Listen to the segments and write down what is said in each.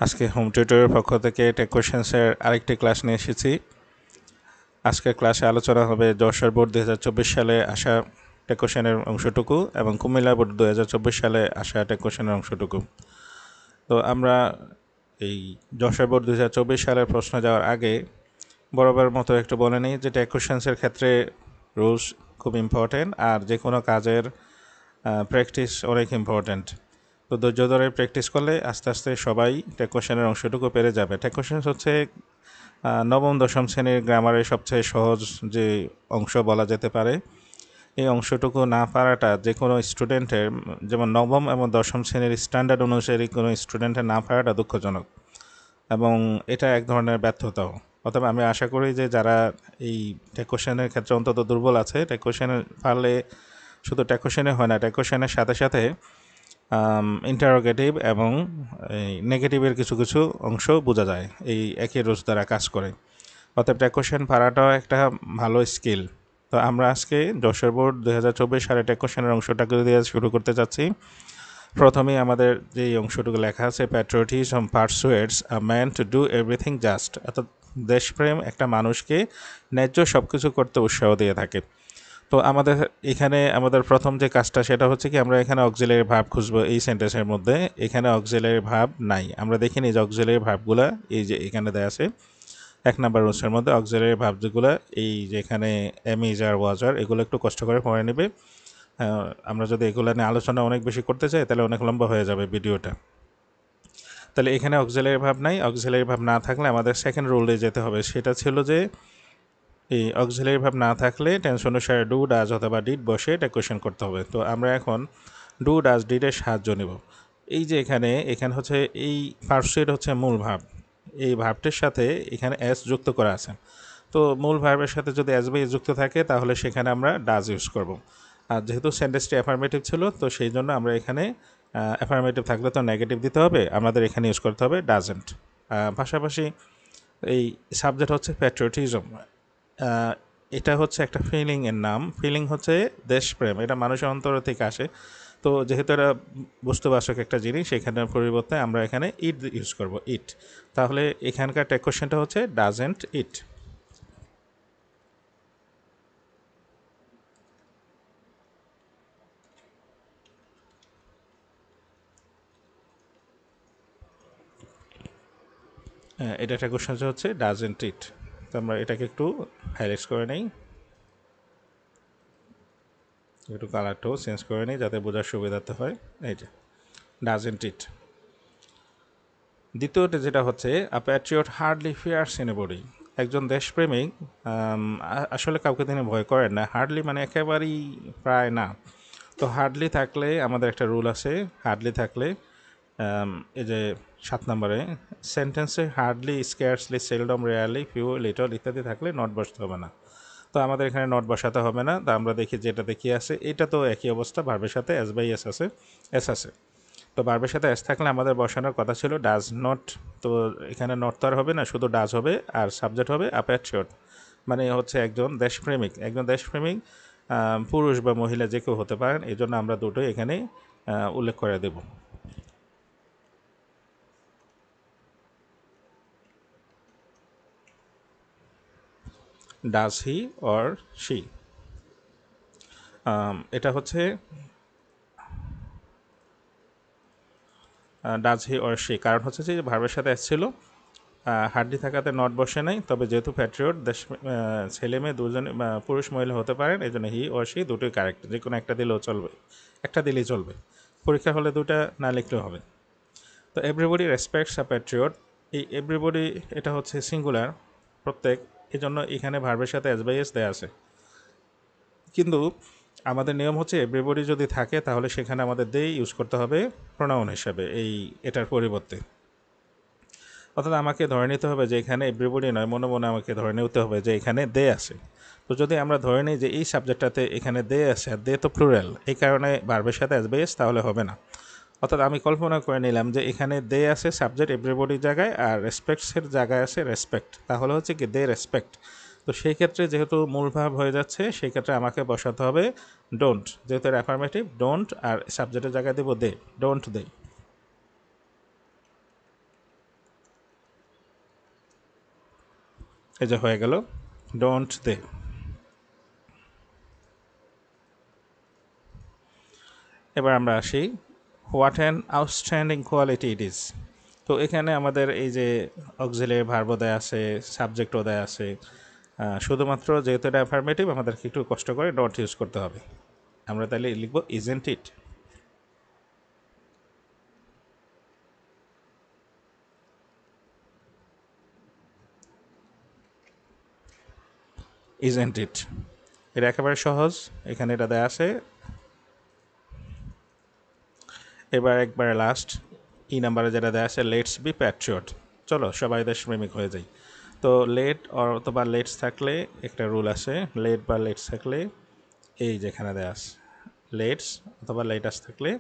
আজকে হোম টিউটরের পক্ষ থেকে টেক কোয়েশ্চেন্সের আরেকটি ক্লাস নিয়ে এসেছি। আজকের ক্লাসে আলোচনা হবে যশোর বোর্ড 2024 সালে আসা টেক কোয়েশ্চেনের অংশটুকু এবং কুমিল্লা বোর্ড 2024 সালে আসা টেক কোয়েশ্চেনের অংশটুকু। তো আমরা এই যশোর বোর্ড 2024 সালের প্রশ্ন যাওয়ার আগে বরাবর মতো একটু বলে নিই যে টেক কোয়েশ্চেন্সের ক্ষেত্রে রুলস খুব ইম্পর্টেন্ট, আর যে কোনো কাজের প্র্যাকটিস অনেক ইম্পর্ট্যান্ট। তো ধৈর্য ধরে প্র্যাকটিস করলে আস্তে আস্তে সবাই টেক কোয়েশ্চেনের অংশটুকু পেরে যাবে। টেক কোয়েশ্চেন হচ্ছে নবম দশম শ্রেণীর গ্রামারের সবচেয়ে সহজ যে অংশ বলা যেতে পারে। এই অংশটুকু না পারাটা যে কোনো স্টুডেন্টের, যেমন নবম এবং দশম শ্রেণীর স্ট্যান্ডার্ড অনুসারে কোনো স্টুডেন্টের না পারাটা দুঃখজনক এবং এটা এক ধরনের ব্যর্থতাও। অথবা আমি আশা করি যে যারা এই টেক কোয়েশ্চেনের ক্ষেত্রে অন্তত দুর্বল আছে, টেক কোয়েশ্চেন পারলে শুধু টেক কোয়েশ্চেনে হয় না, টেক কোয়েশ্চেনের সাথে সাথে ইন্টারোগেটিভ এবং এই নেগেটিভের কিছু কিছু অংশ বোঝা যায়, এই একই রুলস দ্বারা কাজ করে। অতএব টেক কোয়েশ্চেন পারাটাও একটা ভালো স্কিল। তো আমরা আজকে যশোর বোর্ড 2024 সালে টেক কোয়েশ্চেনের অংশটাকে দিয়ে শুরু করতে চাচ্ছি। প্রথমেই আমাদের যে অংশটুকু লেখা আছে, patriotism persuades a man to do everything just, অর্থাৎ দেশপ্রেম একটা মানুষকে ন্যায্য সব কিছু করতে উৎসাহ দিয়ে থাকে। তো আমাদের এখানে আমাদের প্রথম যে কাজটা সেটা হচ্ছে কি, আমরা এখানে অক্সিলারি ভার্ব খুঁজবো এই সেন্টেন্সের মধ্যে। এখানে অক্সিলারি ভার্ব নাই, আমরা দেখিনি যে অক্সিলারি ভার্বগুলো এই যে এখানে দেয়া আছে 1 নাম্বার রুলসের মধ্যে অক্সিলারি ভার্বগুলো এই যে এখানে এম ইজ আর ওয়াজ আর, এগুলো একটু কষ্ট করে পড়ে নেবে। আমরা যদি এগুলো নিয়ে আলোচনা অনেক বেশি করতে চাই তাহলে অনেক লম্বা হয়ে যাবে ভিডিওটা। তাহলে এখানে অক্সিলারি ভার্ব নাই, অক্সিলারি ভার্ব না থাকলে আমাদের সেকেন্ড রুলে যেতে হবে। সেটা ছিল যে এই অক্সিলারি ভার্ব না থাকলে টেন্স অনুসারে ডু ডাজ অথবা ডিড বসে এটা কোয়েশ্চেন করতে হবে। তো আমরা এখন ডু ডাজ ডিডের সাহায্য নেব। এই যে এখানে হচ্ছে এই পারসুয়েট হচ্ছে মূল ভার্ব, এই ভার্বটির সাথে এখানে এস যুক্ত করা আছে। তো মূল ভার্বের সাথে যদি এস বাই যুক্ত থাকে তাহলে সেখানে আমরা ডাজ ইউজ করব। আর যেহেতু সেন্টেন্সটি অ্যাফার্মেটিভ ছিল, তো সেই জন্য আমরা এখানে অ্যাফার্মেটিভ থাকলে তো নেগেটিভ দিতে হবে, আমাদের এখানে ইউজ করতে হবে ডাজেন্ট। পাশাপাশি এই সাবজেক্ট হচ্ছে প্যাট্রিয়টিজম। এটা হচ্ছে একটা ফিলিং এর নাম। ফিলিং হচ্ছে দেশপ্রেম, এটা মানুষের অন্তর থেকে আসে। তো যেহেতু এটা বস্তুবাচক একটা জিনিস, সেখানের পরিবর্তে আমরা এখানে ইট ইউজ করব, ইট। তাহলে এখানকার টেক কোয়েশ্চেনটা হচ্ছে ডাজেন্ট ইট। এটা একটা কোয়েশ্চেন হচ্ছে ডাজেন্ট ইট। তো আমরা এটাকে একটু হাইলাইট করে নেই, একটু কালারটাও চেঞ্জ করে নিই যাতে বোঝার সুবিধাতে হয়। এই যে ডাজেন্ট ইট। দ্বিতীয়টা যেটা হচ্ছে a patriot hardly fears anybody, একজন দেশপ্রেমিক আসলে কাউকে তিনি ভয় করেন না। হার্ডলি মানে একেবারেই প্রায় না। তো হার্ডলি থাকলে আমাদের একটা রুল আছে, হার্ডলি থাকলে এই যে 7 নম্বরে সেন্টেন্সে hardly scarcely seldom rarely few little ইত্যাদি থাকলে নট বসতে হবে না। তো আমাদের এখানে নট বসাতে হবে না। তো আমরা দেখি যেটা দেখি আছে এটা তো একই অবস্থা, ভার্বের সাথে এস বাই এস আছে, এস আছে। তো ভার্বের সাথে এস থাকলে আমাদের বসানোর কথা ছিল ডাজ নট। তো এখানে নট তো আর হবে না, শুধু ডাজ হবে আর সাবজেক্ট হবে আ প্যাট্রিয়ট, মানে হচ্ছে একজন দেশপ্রেমিক। একজন দেশপ্রেমিক পুরুষ বা মহিলা যে কেউ হতে পারেন, এই জন্য আমরা দুটোই এখানে উল্লেখ করে দেব। ডাজ হি অর শি, এটা হচ্ছে ডাজ হি অর শি। কারণ হচ্ছে যে ভার্বের সাথে ছিল, হার্ডলি থাকাতে নট বসে নাই। তবে যেহেতু প্যাট্রিয়ট দেশ, ছেলে মেয়ে দুজনে পুরুষ মহিলা হতে পারেন, এই জন্য হি অর শি দুটোই কারেক্ট, যে কোনো একটা দিলেও চলবে, একটা দিলেই চলবে। পরীক্ষা হলে দুটা না লিখলেও হবে। তো এভরিবডি রেসপেক্টস আ প্যাট্রিয়ট, এই এভরিবডি এটা হচ্ছে সিঙ্গুলার, প্রত্যেক, এই জন্য এখানে ভার্বের সাথে এস বাই এস দেওয়া আছে। কিন্তু আমাদের নিয়ম হচ্ছে এভরিবডি যদি থাকে তাহলে সেখানে আমাদের দে ইউজ করতে হবে প্রোনাউন হিসাবে এই এটার পরিবর্তে। অর্থাৎ আমাকে ধরে নিতে হবে যে এখানে এভরিবডি নয়, মনে মনে আমাকে ধরে নিতে হবে যে এখানে দে আছে। তো যদি আমরা ধরে নিই যে এই সাবজেক্টটাতে এখানে দে আছে, আর দে তো প্লুরাল, এই কারণে ভার্বের সাথে অ্যাজ বাই এস, তাহলে হবে না। অর্থাৎ আমি কল্পনা করে নিলাম যে এখানে দে আছে সাবজেক্ট এভরিবডির জায়গায়, আর রেসপেক্টসের জায়গায় আছে রেসপেক্ট, তাহলে হচ্ছে কি দে রেসপেক্ট। তো সেই ক্ষেত্রে যেহেতু মূল ভাব হয়ে যাচ্ছে, সেই ক্ষেত্রে আমাকে বসাতে হবে ডোন্ট, যেহেতু অ্যাফার্মেটিভ ডোন্ট, আর সাবজেক্টের জায়গায় দেবো দে, ডোন্ট দে। এই যে হয়ে গেল ডোন্ট দে। এবার আমরা আসি what an outstanding quality it is. তো এখানে আমাদের এই যে অক্সিলিয়ারি ভার্বও দেয়া আছে, সাবজেক্টও দেয়া আছে, শুধুমাত্র যেহেতু এটা অ্যাফার্মেটিভ আমাদেরকে একটু কষ্ট করে ডট ইউজ করতে হবে। আমরা তাহলে লিখব ইজেন্ট ইট। ইজেন্ট ইট, এটা একেবারে সহজ, এখানে এটা দেয়া আছে। এবার একবারে লাস্ট নাম্বারে যেটা দেওয়া আছে লেটস বি প্যাট্রিয়ট, চলো সবাই দেশপ্রেমিক হয়ে যাই। তো লেট অথবা লেটস থাকলে একটা রুল আছে, লেট বা লেটস থাকলে এই যেখানে দেওয়া আছে লেটস অথবা লেটাস থাকলে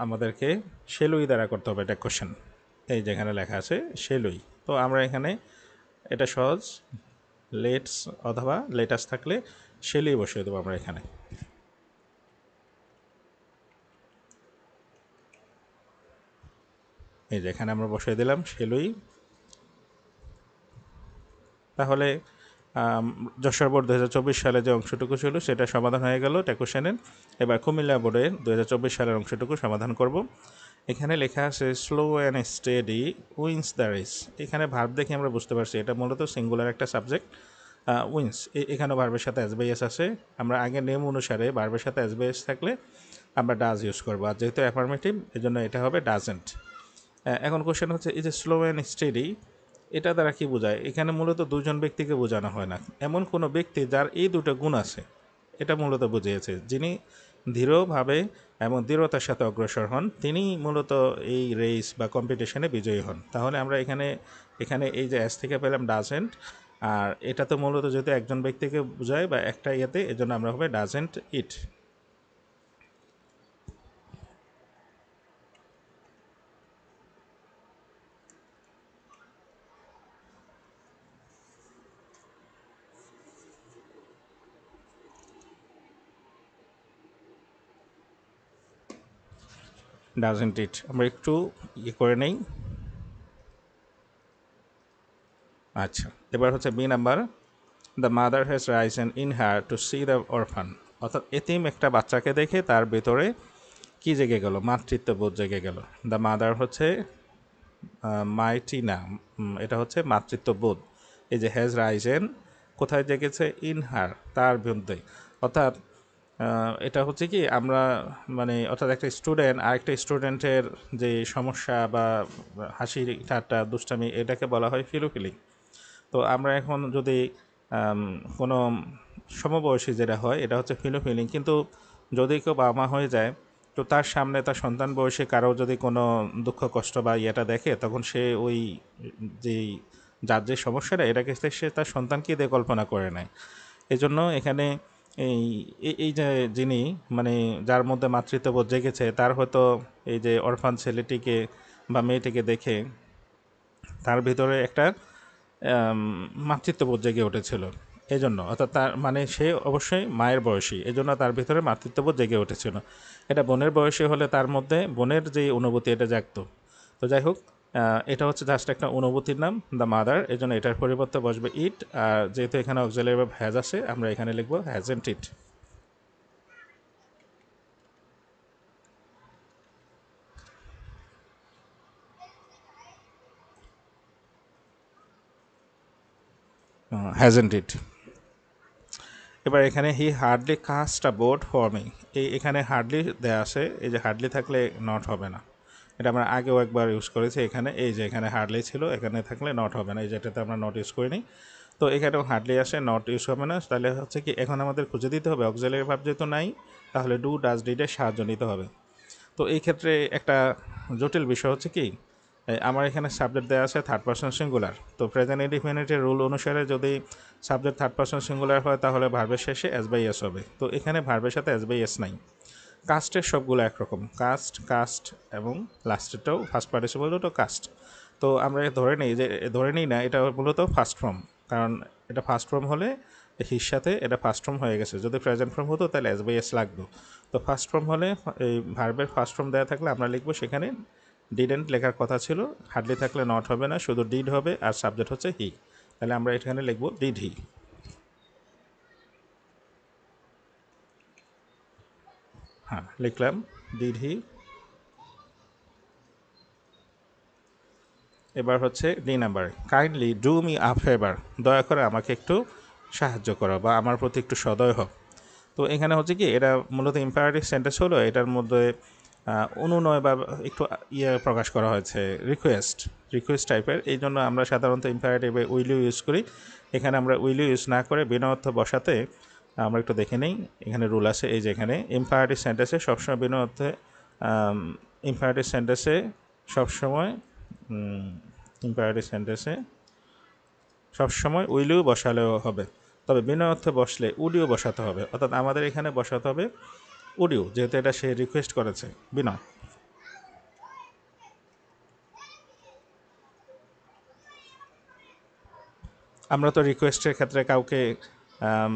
আমাদেরকে শেলুই দ্বারা করতে হবে, এটা কোশ্চেন এই যেখানে লেখা আছে শেলুই। তো আমরা এখানে এটা সহজ, লেটস অথবা লেটাস থাকলে শেলুই বসিয়ে দেবো আমরা এখানে। এই যে এখানে আমরা বসিয়ে দিলাম শেলুই। তাহলে যশোর বোর্ড 2024 সালে যে অংশটুকু ছিল সেটা সমাধান হয়ে গেল কোশ্চেনের। এবার কুমিল্লা বোর্ডের 2024 সালের অংশটুকু সমাধান করব। এখানে লেখা আছে slow and steady wins the race. এখানে ভার্ব দেখে আমরা বুঝতে পারছি এটা মূলত সিঙ্গুলার একটা সাবজেক্ট উইন্স। এখানেও ভার্বের সাথে অ্যাজ বাই এস আছে। আমরা আগের নিয়ম অনুসারে ভার্বের সাথে অ্যাজ বাই এস থাকলে আমরা ডাজ ইউজ করবো, আর যেহেতু অ্যাফার্মেটিভ এই জন্য এটা হবে ডাজেন্ট। এখন কোশ্চেন হচ্ছে এই যে স্লো অ্যান্ড স্টেডি এটা দ্বারা কি বোঝায়? এখানে মূলত দুজন ব্যক্তিকে বোঝানো হয় না, এমন কোনো ব্যক্তি যার এই দুটো গুণ আছে এটা মূলত বুঝিয়েছে। যিনি ধীরভাবে এবং দৃঢ়তার সাথে অগ্রসর হন তিনি মূলত এই রেস বা কম্পিটিশনে বিজয়ী হন। তাহলে আমরা এখানে এখানে এই যে অ্যাস থেকে পেলাম ডাজেন্ট, আর এটা তো মূলত যেহেতু একজন ব্যক্তিকে বোঝায় বা একটা ইয়েতে, এজন্য আমরা হবে ডাজেন্ট ইট। ডাজেন্ট ইট আমরা একটু করে নেই। আচ্ছা, এবার হচ্ছে B number, the mother has risen in her to see the orphan. অর্থাৎ এতিম একটা বাচ্চাকে দেখে তার ভেতরে কি জেগে গেল? মাতৃত্ববোধ জেগে গেল। দ্য মাদার হচ্ছে মাইটি না, এটা হচ্ছে মাতৃত্ববোধ। এই যে হ্যাজ রাইজেন কোথায় জেগেছে? ইন হার, তার মধ্যে। অর্থাৎ এটা হচ্ছে কি আমরা মানে অর্থাৎ একটা স্টুডেন্ট আরেকটা স্টুডেন্টের যে সমস্যা বা হাসি ঠাট্টা দুষ্টামি এটাকে বলা হয় ফিলোফিলিং। তো আমরা এখন যদি কোনো সমবয়সী যেটা হয় এটা হচ্ছে ফিলিং। কিন্তু যদি কেউ বাবা মা হয়ে যায় তো তার সামনে তার সন্তান বয়সী কারো যদি কোনো দুঃখ কষ্ট বা ইয়েটা দেখে তখন সে ওই যেই যার যে সমস্যাটা এটাকে সে তার সন্তানকে দিয়ে কল্পনা করে নেয়। এই জন্য এখানে এই এই যে যিনি মানে যার মধ্যে মাতৃত্ববোধ জেগেছে তার হয়তো এই যে অরফান ছেলেটিকে বা মেয়েটিকে দেখে তার ভিতরে একটা মাতৃত্ববোধ জেগে উঠেছিল। এই জন্য অর্থাৎ তার মানে সে অবশ্যই মায়ের বয়সী, এই জন্য তার ভিতরে মাতৃত্ববোধ জেগে উঠেছিল। এটা বোনের বয়সী হলে তার মধ্যে বোনের যে অনুভূতি এটা জাগতো। তো যাই হোক, এটা হচ্ছে জাস্ট একটা অনুভূতির নাম দ্য মাদার, এই জন্য এটার পরিবর্তে বসবে ইট। আর যেহেতু এখানে অক্সিলারি ভার্ব হ্যাজ আছে আমরা এখানে লিখবো হ্যাজেন্ট ইট। Hasn't it. এবার এখানে he hardly cast a vote for me, এখানে হার্ডলি দেয়া আছে, এই যে হার্ডলি থাকলে নট হবে না। এটা আমরা আগেও একবার ইউজ করেছি, এখানে এই যে এখানে হার্ডলি ছিল, এখানে থাকলে নট হবে না, এই যেটাতে আমরা নট ইউজ করিনি। তো এখানেও হার্ডলি আসে, নট ইউজ হবে না। তাহলে হচ্ছে কি এখন আমাদের খুঁজে দিতে হবে অক্সিলারি ভার্ব যেহেতু নাই তাহলে ডু ডাজ ডিডের সাহায্য নিতে হবে। তো এই ক্ষেত্রে একটা জটিল বিষয় হচ্ছে কি আমার এখানে সাবজেক্ট দেওয়া আছে থার্ড পারসন সিঙ্গুলার। তো প্রেজেন্ট ইনডিফিনিটের রুল অনুসারে যদি সাবজেক্ট থার্ড পারসন সিঙ্গুলার হয় তাহলে ভার্বের শেষে এস বাই এস হবে। তো এখানে ভার্বের সাথে এস বাই এস নাই। কাস্টের সবগুলো একরকম, কাস্ট কাস্ট এবং লাস্টেরটাও ফার্স্ট পার্টিসিপলটাও কাস্ট। তো আমরা ধরে নিই না এটা মূলত ফার্স্ট ফর্ম, কারণ এটা ফার্স্ট ফর্ম হলে হির সাথে এটা ফার্স্ট ফর্ম হয়ে গেছে। যদি প্রেজেন্ট ফর্ম হতো তাহলে এস বাই এস লাগতো। তো ফার্স্ট ফর্ম হলে এই ভার্বের ফার্স্ট ফর্ম দেওয়া থাকলে আমরা লিখবো সেখানে ডিডেন্ট লেখার কথা ছিল, হার্ডলি থাকলে নট হবে না, শুধু ডিড হবে, আর সাবজেক্ট হচ্ছে হি। তাহলে আমরা এখানে লিখব ডিড হি। হ্যাঁ, লিখলাম ডিড হি। এবার হচ্ছে D number, kindly do me a favour, দয়া করে আমাকে একটু সাহায্য করো বা আমার প্রতি একটু সদয় হোক। তো এখানে হচ্ছে কি, এটা মূলত ইম্পারেটিভ সেন্টেন্স হলো, এটার মধ্যে অনুনয় বা একটু প্রকাশ করা হয়েছে, রিকোয়েস্ট টাইপের। এই জন্য আমরা সাধারণত ইম্পারেটিভে উইল ইউ ইউজ করি। এখানে আমরা উইল ইউ ইউজ না করে বিনা অর্থ বসাতে আমরা একটু দেখে নিই, এখানে রুল আছে। এই যে এখানে ইম্পারেটিভ সেন্টেন্সে সবসময় বিনা অর্থে, ইম্পারেটিভ সেন্টেন্সে সবসময় ইম্পারেটিভ সেন্টেন্সে সবসময় উইলিও বসালেও হবে, তবে বিনা অর্থে বসলে উডিও বসাতে হবে। অর্থাৎ আমাদের এখানে বসাতে হবে উডিও, যেহেতু এটা সে রিকোয়েস্ট করেছে বিনয়। আমরা তো রিকোয়েস্টের ক্ষেত্রে কাউকে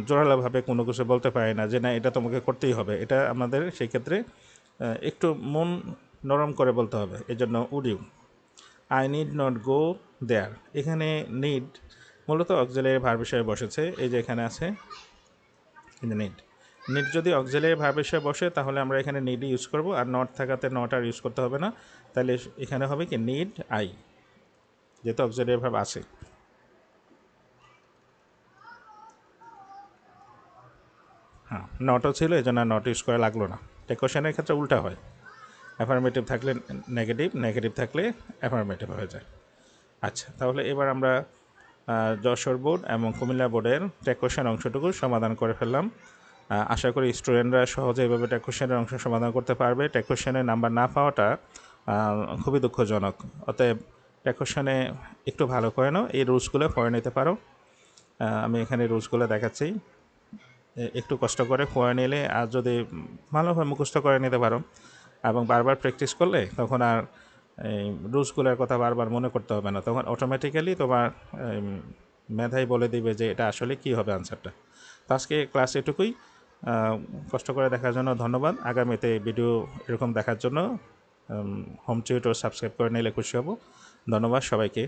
জোরালোভাবে কোনো কিছু বলতে পারি না যে না এটা তোমাকে করতেই হবে। এটা আমাদের সেই ক্ষেত্রে একটু মন নরম করে বলতে হবে, এই জন্য উডিও। আই নিড নট গো দেয়ার, এখানে নিড মূলত অক্সিলারি ভার্ব হিসেবে বসেছে। এই যে এখানে আছে নিড। নিড যদি অক্সিলারি ভার্ব হিসেবে বসে তাহলে আমরা এখানে নিডই ইউজ করব, আর নট থাকাতে নট আর ইউজ করতে হবে না। তাহলে এখানে হবে কি নিড আই, যেহেতু অক্সিলারি ভার্ব আছে। হ্যাঁ, নটও ছিল, এই জন্য নট ইউজ করা লাগলো না। কোশ্চেনের ক্ষেত্রে উল্টা হয়, অ্যাফার্মেটিভ থাকলে নেগেটিভ, নেগেটিভ থাকলে অ্যাফার্মেটিভ হয়ে যায়। আচ্ছা, তাহলে এবার আমরা যশোর বোর্ড এবং কুমিল্লা বোর্ডের টেক কোশ্চেন অংশটুকু সমাধান করে ফেললাম। আশা করি স্টুডেন্টরা সহজে এভাবে টেক কোশ্চেনের অংশ সমাধান করতে পারবে। টেক কোশ্চেনের নাম্বার না পাওয়াটা খুবই দুঃখজনক। অতএব টেক কোশ্চেনে একটু ভালো করে নাও, এই রুলসগুলো পড়ে নিতে পারো। আমি এখানে রুলসগুলো দেখাচ্ছি, একটু কষ্ট করে পড়ে নিলে আর যদি ভালোভাবে মুখস্থ করে নিতে পারো এবং বারবার প্র্যাকটিস করলে তখন আর এই রুলসগুলোর কথা বারবার মনে করতে হবে না, তখন অটোমেটিক্যালি তোমার মেধাই বলে দিবে যে এটা আসলে কী হবে আনসারটা। তো আজকে ক্লাস এটুকুই। কষ্ট করে দেখার জন্য ধন্যবাদ। আগামীতে ভিডিও এরকম দেখার জন্য হোম টিউটর সাবস্ক্রাইব করে নিলে খুশি হব। ধন্যবাদ সবাইকে।